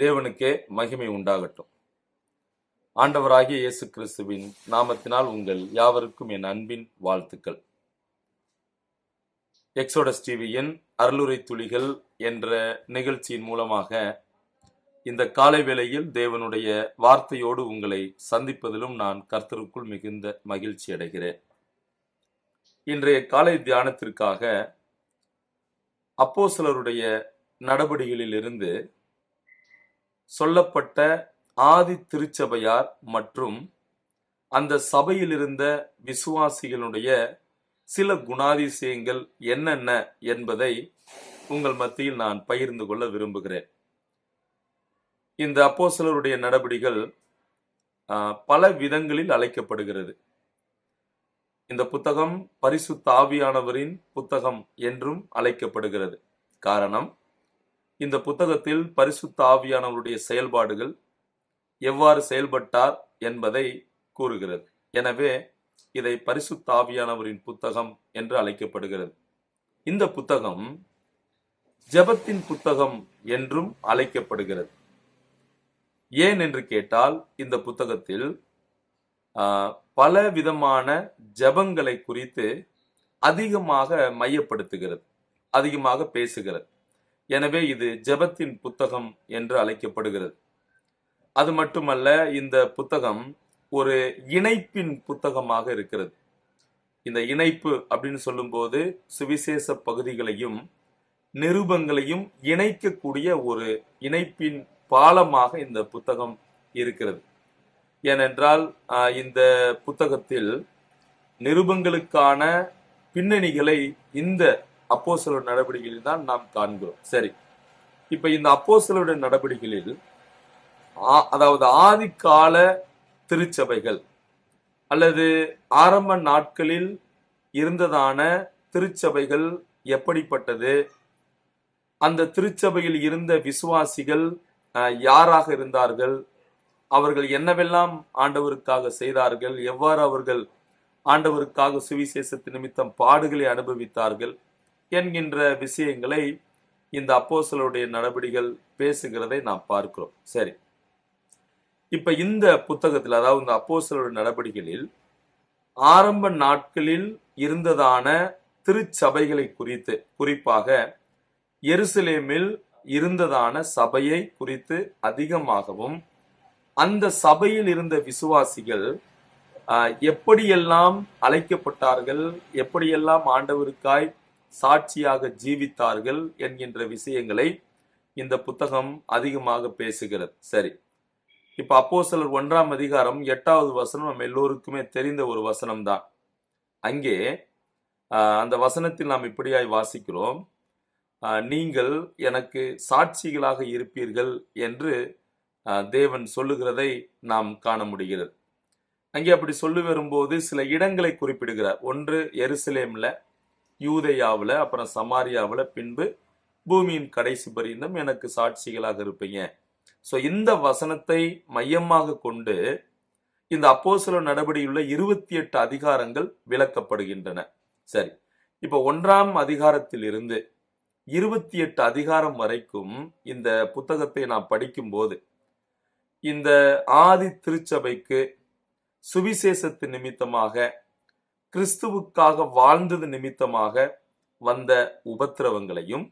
தேவனுக்கே மகிமை உண்டாகட்டும். ஆண்டவராகிய இயேசு கிறிஸ்துவின் நாமத்தினால் உங்கள் யாவருக்கும் என் அன்பின் வாழ்த்துக்கள். எக்ஸோடஸ் டிவியின் அருளுரை துளிகள் என்ற நிகழ்ச்சியின் மூலமாக இந்த காலை வேளையில் தேவனுடைய வார்த்தையோடு உங்களை சந்திப்பதிலும் நான் கர்த்தருக்குள் மிகுந்த மகிழ்ச்சி அடைகிறேன். இன்றைய காலை தியானத்திற்காக அப்போஸ்தலருடைய நடபடிகளில் இருந்து சொல்லப்பட்ட ஆதி திருச்சபையார் மற்றும் அந்த சபையில் இருந்த விசுவாசிகளுடைய சில குணாதிசயங்கள் என்னென்ன என்பதை உங்கள் மத்தியில் நான் பகிர்ந்து கொள்ள விரும்புகிறேன். இந்த அப்போஸ்தலருடைய நடபடிகள் பல விதங்களில் அழைக்கப்படுகிறது. இந்த புத்தகம் பரிசுத்த ஆவியானவரின் புத்தகம் என்றும் அழைக்கப்படுகிறது. காரணம், இந்த புத்தகத்தில் பரிசுத்த ஆவியானவருடைய செயல்பாடுகள் எவ்வாறு செயல்பட்டார் என்பதை கூறுகிறது. எனவே இதை பரிசுத்த ஆவியானவரின் புத்தகம் என்று அழைக்கப்படுகிறது. இந்த புத்தகம் ஜெபத்தின் புத்தகம் என்றும் அழைக்கப்படுகிறது. ஏன் என்று கேட்டால், இந்த புத்தகத்தில் பல விதமான ஜெபங்களை குறித்து அதிகமாக மையப்படுத்துகிறது, அதிகமாக பேசுகிறது. எனவே இது ஜெபத்தின் புத்தகம் என்று அழைக்கப்படுகிறது. அது மட்டுமல்ல, இந்த புத்தகம் ஒரு இணைப்பின் புத்தகமாக இருக்கிறது. இந்த இணைப்பு அப்படின்னு சொல்லும்போது சுவிசேஷ பகுதிகளையும் நிருபங்களையும் இணைக்கக்கூடிய ஒரு இணைப்பின் பாலமாக இந்த புத்தகம் இருக்கிறது. ஏனென்றால் இந்த புத்தகத்தில் நிருபங்களுக்கான பின்னணிகளை இந்த அப்போஸ்தலர் நடவடிக்கைகளில் தான் நாம் காண்கிறோம். சரி, இப்ப இந்த அப்போஸ்தலருடைய நடவடிக்கைகளில் அதாவது ஆதிகால திருச்சபைகள் அல்லது ஆரம்ப நாட்களில் இருந்ததான திருச்சபைகள் எப்படிப்பட்டது, அந்த திருச்சபையில் இருந்த விசுவாசிகள் யாராக இருந்தார்கள், அவர்கள் என்னவெல்லாம் ஆண்டவருக்காக செய்தார்கள், எவ்வாறு அவர்கள் ஆண்டவருக்காக சுவிசேஷத்து நிமித்தம் பாடுகளை அனுபவித்தார்கள் என்கின்ற விஷயங்களை இந்த அப்போஸ்தலருடைய நடபடிகள் பேசுகிறதை நாம் பார்க்கிறோம். சரி, இப்ப இந்த புத்தகத்தில், அதாவது இந்த அப்போஸ்தலருடைய நடபடிகளில் ஆரம்ப நாட்களில் இருந்ததான திருச்சபைகளை குறித்து, குறிப்பாக எருசலேமில் இருந்ததான சபையை குறித்து அதிகமாகவும், அந்த சபையில் இருந்த விசுவாசிகள் எப்படியெல்லாம் அழைக்கப்பட்டார்கள், எப்படியெல்லாம் ஆண்டவருக்காய் சாட்சியாக ஜீவித்தார்கள் என்கின்ற விஷயங்களை இந்த புத்தகம் அதிகமாக பேசுகிறது. சரி, இப்ப அப்போஸ்தலர் 1ஆம் அதிகாரம் 8வது வசனம் நம்ம எல்லோருக்குமே தெரிந்த ஒரு வசனம் தான். அங்கே அந்த வசனத்தில் நாம் இப்படியாய் வாசிக்கிறோம், நீங்கள் எனக்கு சாட்சிகளாக இருப்பீர்கள் என்று தேவன் சொல்லுகிறதை நாம் காண முடிகிறது. அங்கே அப்படி சொல்லி வரும்போது சில இடங்களை குறிப்பிடுகிறார். ஒன்று எருசலேம்ல, யூதேயாவில், அப்புறம் சமாரியாவில், பின்பு பூமியின் கடைசி பரியந்தம் எனக்கு சாட்சிகளாக இருப்பீங்க. ஸோ இந்த வசனத்தை மையமாக கொண்டு இந்த அப்போஸ்தலர் நடபடியுள்ள 28 அதிகாரங்கள் விளக்கப்படுகின்றன. சரி, இப்போ 1ஆம் அதிகாரத்தில் இருந்து 28 அதிகாரம் வரைக்கும் இந்த புத்தகத்தை நாம் படிக்கும்போது இந்த ஆதி திருச்சபைக்கு சுவிசேஷத்து நிமித்தமாக, கிறிஸ்துவுக்காக வாழ்ந்தது நிமித்தமாக வந்த உபத்திரவங்களையும்,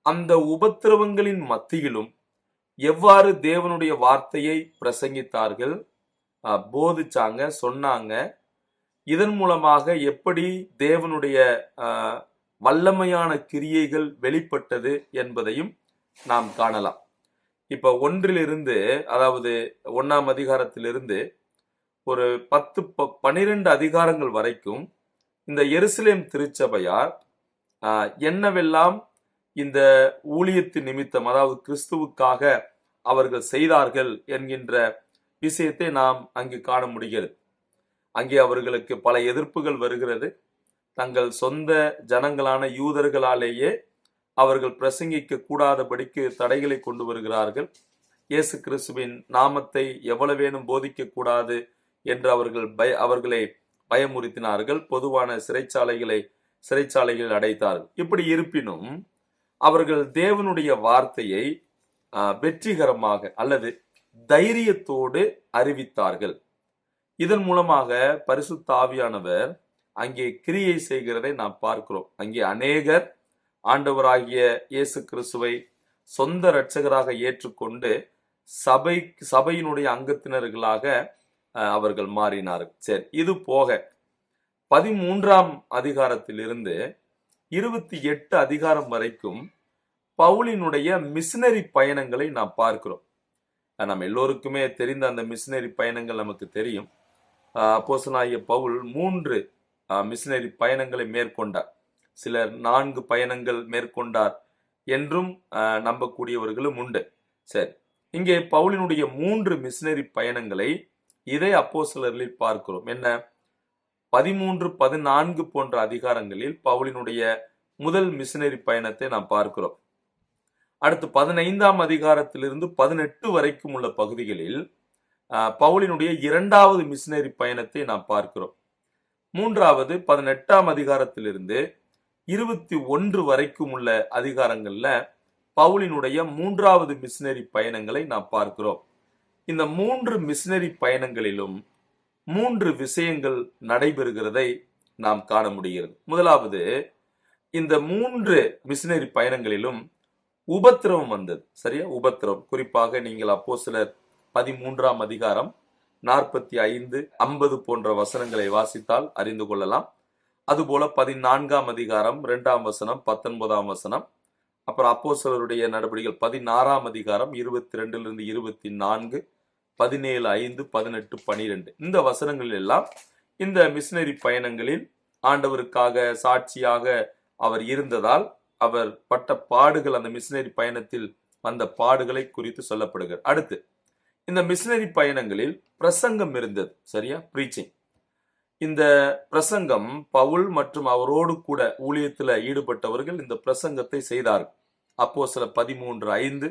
அந்த உபத்திரவங்களின் மத்தியிலும் எவ்வாறு தேவனுடைய வார்த்தையை பிரசங்கித்தார்கள், போதிச்சாங்க, சொன்னாங்க, இதன் மூலமாக எப்படி தேவனுடைய வல்லமையான கிரியைகள் வெளிப்பட்டது என்பதையும் நாம் காணலாம். இப்ப 1லிருந்து, அதாவது 1ஆம் அதிகாரத்திலிருந்து ஒரு 12 அதிகாரங்கள் வரைக்கும் இந்த எருசலேம் திருச்சபையார் என்னவெல்லாம் இந்த ஊழியத்து நிமித்தம், அதாவது கிறிஸ்துவுக்காக அவர்கள் செய்தார்கள் என்கின்ற விஷயத்தை நாம் அங்கு காண முடிகிறது. அங்கே அவர்களுக்கு பல எதிர்ப்புகள் வருகிறது. தங்கள் சொந்த ஜனங்களான யூதர்களாலேயே அவர்கள் பிரசங்கிக்க கூடாதபடிக்கு தடைகளை கொண்டு வருகிறார்கள். இயேசு கிறிஸ்துவின் நாமத்தை எவ்வளவேனும் போதிக்க கூடாது என்று அவர்களை பயமுறுத்தினார்கள். பொதுவான சிறைச்சாலைகளில் அடைத்தார்கள். இப்படி இருப்பினும் அவர்கள் தேவனுடைய வார்த்தையை வெற்றிகரமாக அல்லது தைரியத்தோடு அறிவித்தார்கள். இதன் மூலமாக பரிசுத்த ஆவியானவர் அங்கே கிரியை செய்கிறதை நாம் பார்க்கிறோம். அங்கே அநேகர் ஆண்டவராகிய இயேசு கிறிஸ்துவை சொந்த இரட்சகராக ஏற்றுக்கொண்டு சபையினுடைய அங்கத்தினர்களாக அவர்கள் மாறினார்கள். சரி, இது போக 13ஆம் அதிகாரத்திலிருந்து 28 அதிகாரம் வரைக்கும் பவுலினுடைய மிஷனரி பயணங்களை நாம் பார்க்கிறோம். நம்ம எல்லோருக்குமே தெரிந்த அந்த மிஷனரி பயணங்கள் நமக்கு தெரியும். அப்போஸ்தலனாகிய பவுல் 3 மிஷனரி பயணங்களை மேற்கொண்டார். சிலர் 4 பயணங்கள் மேற்கொண்டார் என்றும் நம்பக்கூடியவர்களும் உண்டு. சரி, இங்கே பவுலினுடைய 3 மிஷனரி பயணங்களை இதே அப்போஸ்தலரில் பார்க்கிறோம். என்ன, 13, 14 போன்ற அதிகாரங்களில் பவுலினுடைய முதல் மிஷனரி பயணத்தை நாம் பார்க்கிறோம். அடுத்து 15ஆம் அதிகாரத்திலிருந்து 18 வரைக்கும் உள்ள பகுதிகளில் பவுலினுடைய 2வது மிஷனரி பயணத்தை நாம் பார்க்கிறோம். 3வது 18ஆம் அதிகாரத்திலிருந்து 21 வரைக்கும் உள்ள அதிகாரங்கள்ல பவுலினுடைய 3வது மிஷனரி பயணங்களை நாம் பார்க்கிறோம். இந்த 3 மிஷனரி பயணங்களிலும் 3 விஷயங்கள் நடைபெறுகிறதை நாம் காண முடிகிறது. முதலாவது, இந்த 3 மிஷனரி பயணங்களிலும் உபத்திரவம் வந்தது. சரியா, உபத்திரவம். குறிப்பாக நீங்கள் அப்போஸ்தலர் 13ஆம் அதிகாரம் 45, 50 போன்ற வசனங்களை வாசித்தால் அறிந்து கொள்ளலாம். அதுபோல 14ஆம் அதிகாரம் 2ஆம் வசனம், 19ஆம் வசனம், அப்புறம் அப்போஸ்தலருடைய நடபடிகள் 16ஆம் அதிகாரம் 22லிருந்து 24, 17, 5, 18, 12 இந்த வசனங்கள் எல்லாம் இந்த மிஷனரி பயணங்களில் ஆண்டவருக்காக சாட்சியாக அவர் இருந்ததால் அவர் பட்ட பாடுகள், அந்த மிஷனரி பயணத்தில் வந்த பாடுகளை குறித்து சொல்லப்படுகிறது. அடுத்து, இந்த மிஷனரி பயணங்களில் பிரசங்கம் இருந்தது. சரியா, பிரீச்சிங். இந்த பிரசங்கம் பவுல் மற்றும் அவரோடு கூட ஊழியத்தில் ஈடுபட்டவர்கள் இந்த பிரசங்கத்தை செய்தார்கள். அப்போஸ்தலர் 13:5,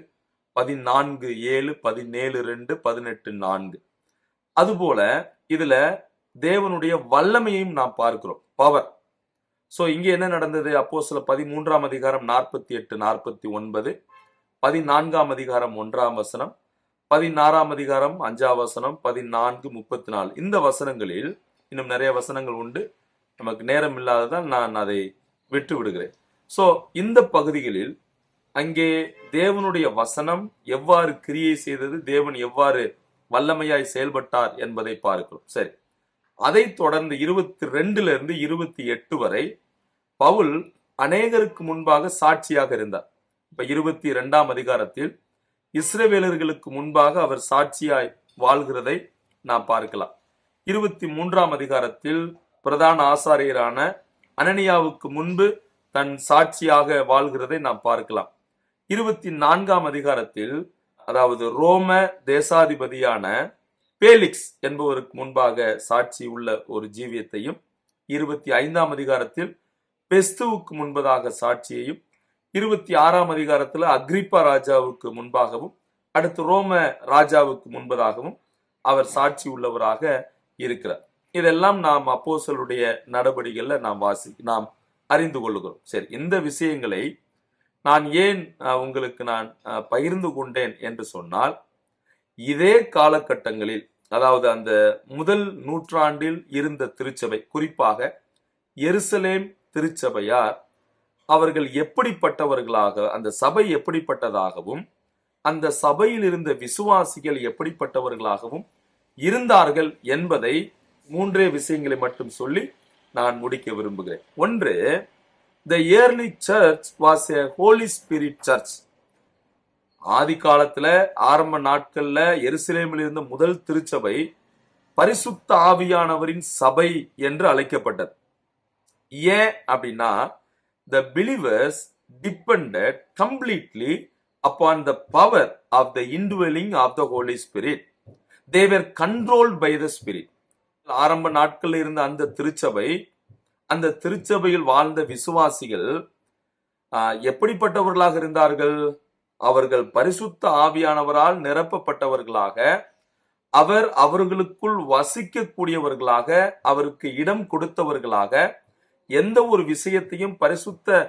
14:7, 17:2, 18:4. அதுபோல இதுல தேவனுடைய வல்லமையையும் நாம் பார்க்கிறோம், பவர். சோ இங்க என்ன நடந்தது? அப்போஸ்தலர் 13ஆம் அதிகாரம் 48, 49, 14ஆம் அதிகாரம் 1ஆம் வசனம், 16ஆம் அதிகாரம் 5ஆம் வசனம், 14, 34 இந்த வசனங்களில் இன்னும் நிறைய வசனங்கள் உண்டு. நமக்கு நேரம் இல்லாததால் நான் அதை விட்டு விடுகிறேன். சோ இந்த பகுதிகளில் அங்கே தேவனுடைய வசனம் எவ்வாறு கிரியை செய்தது, தேவன் எவ்வாறு வல்லமையாய் செயல்பட்டார் என்பதை பார்க்கிறோம். சரி, அதை தொடர்ந்து 22லிருந்து 28 வரை பவுல் அநேகருக்கு முன்பாக சாட்சியாக இருந்தார். இப்ப 22ஆம் அதிகாரத்தில் இஸ்ரவேலர்களுக்கு முன்பாக அவர் சாட்சியாய் வாழ்கிறதை நாம் பார்க்கலாம். 23ஆம் அதிகாரத்தில் பிரதான ஆசாரியரான அனனியாவுக்கு முன்பு தன் சாட்சியாக வாழ்கிறதை நாம் பார்க்கலாம். 24ஆம் அதிகாரத்தில், அதாவது ரோம தேசாதிபதியான பேலிக்ஸ் என்பவருக்கு முன்பாக சாட்சி உள்ள ஒரு ஜீவியத்தையும், 25ஆம் அதிகாரத்தில் பெஸ்துவுக்கு முன்பதாக சாட்சியையும், 26ஆம் அதிகாரத்தில் அக்ரிப்பா ராஜாவுக்கு முன்பாகவும், அடுத்து ரோம ராஜாவுக்கு முன்பதாகவும் அவர் சாட்சி உள்ளவராக இருக்கிறார். இதெல்லாம் நாம் அப்போஸ்தலருடைய நடபடிகள்ல நாம் அறிந்து கொள்ளுகிறோம். சரி, இந்த விஷயங்களை நான் ஏன் உங்களுக்கு பகிர்ந்து கொண்டேன் என்று சொன்னால், இதே காலகட்டங்களில், அதாவது அந்த முதல் நூற்றாண்டில் இருந்த திருச்சபை, குறிப்பாக எருசலேம் திருச்சபையார், அவர்கள் எப்படிப்பட்டவர்களாக, அந்த சபை எப்படிப்பட்டதாகவும், அந்த சபையில் இருந்த விசுவாசிகள் எப்படிப்பட்டவர்களாகவும் இருந்தார்கள் என்பதை 3 விஷயங்களை மட்டும் சொல்லி நான் முடிக்க விரும்புகிறேன். ஒன்று, the early church was a holy spirit church. ஆதி காலத்துல, ஆரம்ப நாட்கள்ல எருசலேமில் இருந்த முதல் திருச்சபை பரிசுத்த ஆவியானவரின் சபை என்று அழைக்கப்பட்டது. ஏன் அப்படின்னா, the believers depended completely upon the power of the indwelling of the Holy Spirit. They were controlled by the Spirit. ஆரம்ப நாட்களில் இருந்த அந்த திருச்சபை, அந்த திருச்சபையில் வாழ்ந்த விசுவாசிகள் எப்படிப்பட்டவர்களாக இருந்தார்கள்? அவர்கள் பரிசுத்த ஆவியானவரால் நிரப்பப்பட்டவர்களாக, அவர் அவர்களுக்குள் வசிக்க கூடியவர்களாக, அவருக்கு இடம் கொடுத்தவர்களாக, எந்த ஒரு விஷயத்தையும் பரிசுத்த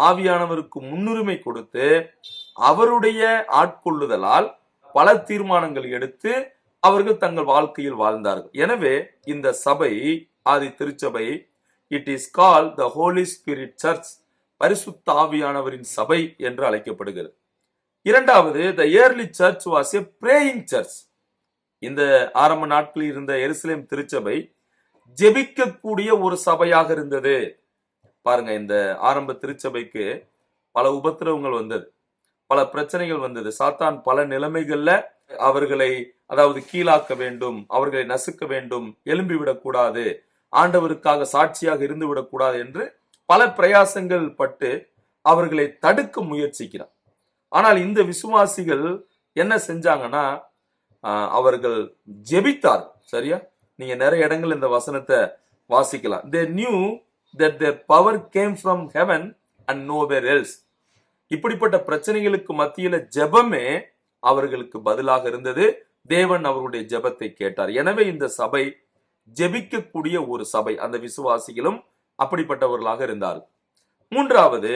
ஆவியானவருக்கு முன்னுரிமை கொடுத்து அவருடைய ஆட்கொள்ளுதலால் பல தீர்மானங்கள் எடுத்து அவர்கள் தங்கள் வாழ்க்கையில் வாழ்ந்தார்கள். எனவே இந்த சபை, ஆதி திருச்சபை, it is call the Holy Spirit church, பரிசுத்த ஆவியானவரின் சபை என்று அழைக்கப்படுகிறது. இரண்டாவது, the early church was a praying church. இந்த ஆரம்ப நாட்களில் இருந்த எருசலேம் திருச்சபை ஜெபிக்கக்கூடிய ஒரு சபையாக இருந்தது. பாருங்க, இந்த ஆரம்ப திருச்சபைக்கு பல உபத்திரவங்கள் வந்தது, பல பிரச்சனைகள் வந்தது. சாத்தான் பல நிலைமைகள்ல அவர்களை, அதாவது கீழாக்க வேண்டும், அவர்களை நசுக்க வேண்டும், எழும்பி விடக்கூடாது, ஆண்டவருக்காக சாட்சியாக இருந்து விடக்கூடாது என்று பல பிரயாசங்கள் பட்டு அவர்களை தடுக்க முயற்சிக்கிறார். ஆனால் இந்த விசுவாசிகள் என்ன செஞ்சாங்கன்னா, அவர்கள் ஜெபித்தார். சரியா? நீங்க நிறைய இடங்கள் இந்த வசனத்தை வாசிக்கலாம். They knew that their power came from heaven and nowhere else. இப்படிப்பட்ட பிரச்சனைகளுக்கு மத்தியில ஜெபமே அவர்களுக்கு பதிலாக இருந்தது. தேவன் அவருடைய ஜெபத்தை கேட்டார். எனவே இந்த சபை ஜெபிக்கக்கூடிய ஒரு சபை. அந்த விசுவாசிகளும் அப்படிப்பட்டவர்களாக இருந்தார்கள். மூன்றாவது,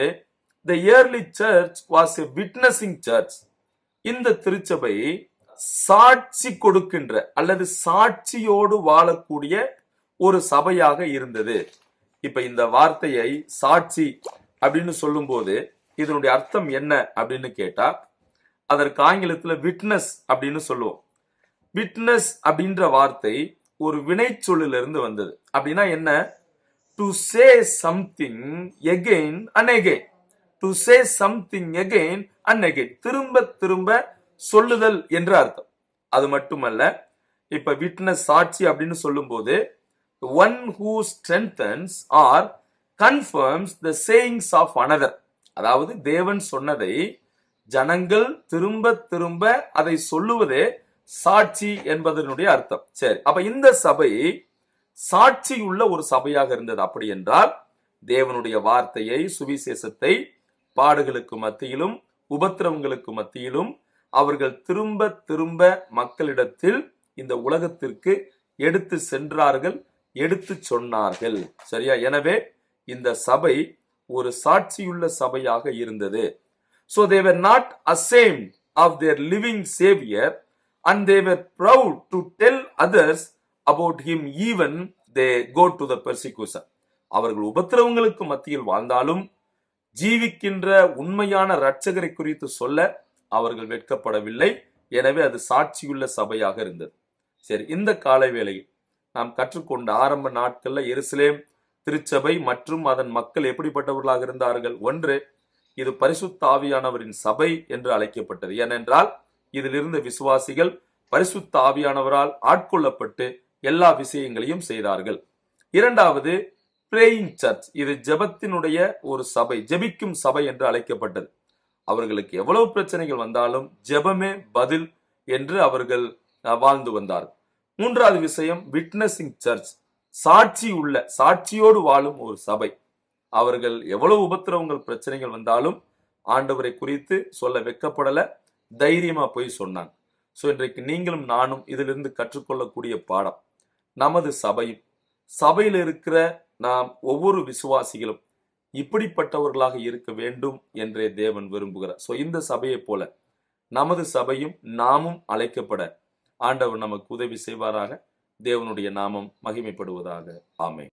the early church was a witnessing church. இந்த திருச்சபை சாட்சி கொடுக்கின்ற அல்லது சாட்சியோடு வாழக்கூடிய ஒரு சபையாக இருந்தது. இப்ப இந்த வார்த்தையை சாட்சி அப்படின்னு சொல்லும் போது இதனுடைய அர்த்தம் என்ன அப்படின்னு கேட்டா, அதற்கு ஆங்கிலத்துல விட்னஸ் அப்படின்னு சொல்லுவோம். விட்னஸ் அப்படின்ற வார்த்தை ஒரு வினை சொல்லிலிருந்து வந்தது. அப்படின்னா என்ன? To say something again and again. To say something again and again, திரும்ப திரும்ப சொல்லுதல் என்று அர்த்தம். அது மட்டுமல்ல, இப்ப விட்னஸ் சாட்சி அப்படின்னு சொல்லும் போது one who strengthens or confirms the sayings of another. அதாவது தேவன் சொன்னதை ஜனங்கள் திரும்ப திரும்ப அதை சொல்லுவதே சாட்சி என்பதனுடைய அர்த்தம். சரி, அப்ப இந்த சபை சாட்சி உள்ள ஒரு சபையாக இருந்தது. அப்படி என்றால் தேவனுடைய வார்த்தையை, சுவிசேஷத்தை பாடுகளுக்கு மத்தியிலும் உபத்திரவங்களுக்கு மத்தியிலும் அவர்கள் திரும்ப திரும்ப மக்களிடத்தில் இந்த உலகத்திற்கு எடுத்து சென்றார்கள், எடுத்து சொன்னார்கள். சரியா? எனவே இந்த சபை ஒரு சாட்சியுள்ள சபையாக இருந்தது. So they were not ashamed of their living savior and they were proud to tell others about him even they go to the persecution. அவர்கள் உபத்திரவங்களுக்கு மத்தியில் வாழ்ந்தாலும் ஜீவிக்கின்ற உண்மையான இரட்சகரை குறித்து சொல்ல அவர்கள் வெட்கப்படவில்லை. எனவே அது சாட்சியுள்ள சபையாக இருந்தது. சரி, இந்த காலை வேளையில் நாம் கற்றுக்கொண்ட ஆரம்ப நாட்கள்ல எருசலேம் திருச்சபை மற்றும் அதன் மக்கள் எப்படிப்பட்டவர்களாக இருந்தார்கள்? ஒன்று, இது பரிசுத்த ஆவியானவரின் சபை என்று அழைக்கப்பட்டது. ஏனென்றால் இதில் இருந்த விசுவாசிகள் பரிசுத்த ஆவியானவரால் ஆட்கொள்ளப்பட்டு எல்லா விஷயங்களையும் செய்தார்கள். இரண்டாவது, பிரேயிங் சர்ச். இது ஜெபத்தினுடைய ஒரு சபை, ஜெபிக்கும் சபை என்று அழைக்கப்பட்டது. அவர்களுக்கு எவ்வளவு பிரச்சனைகள் வந்தாலும் ஜெபமே பதில் என்று அவர்கள் வாழ்ந்து வந்தார்கள். மூன்றாவது விஷயம், விட்னஸிங் சர்ச், சாட்சியோடு வாழும் ஒரு சபை. அவர்கள் எவ்வளவு உபத்திரவங்கள் பிரச்சனைகள் வந்தாலும் ஆண்டவரை குறித்து சொல்ல வெட்கப்படல, தைரியமா போய் சொன்னாங்க. சோ இன்றைக்கு நீங்களும் நானும் இதிலிருந்து கற்றுக்கொள்ளக்கூடிய பாடம், நமது சபையும் சபையில் இருக்கிற நாம் ஒவ்வொரு விசுவாசிகளும் இப்படிப்பட்டவர்களாக இருக்க வேண்டும் என்றே தேவன் விரும்புகிறார். சோ இந்த சபையை போல நமது சபையும் நாமும் அழைக்கப்பட ஆண்டவர் நமக்கு உதவி செய்வாராக. தேவனுடைய நாமம் மகிமைப்படுவதாக. ஆமென்.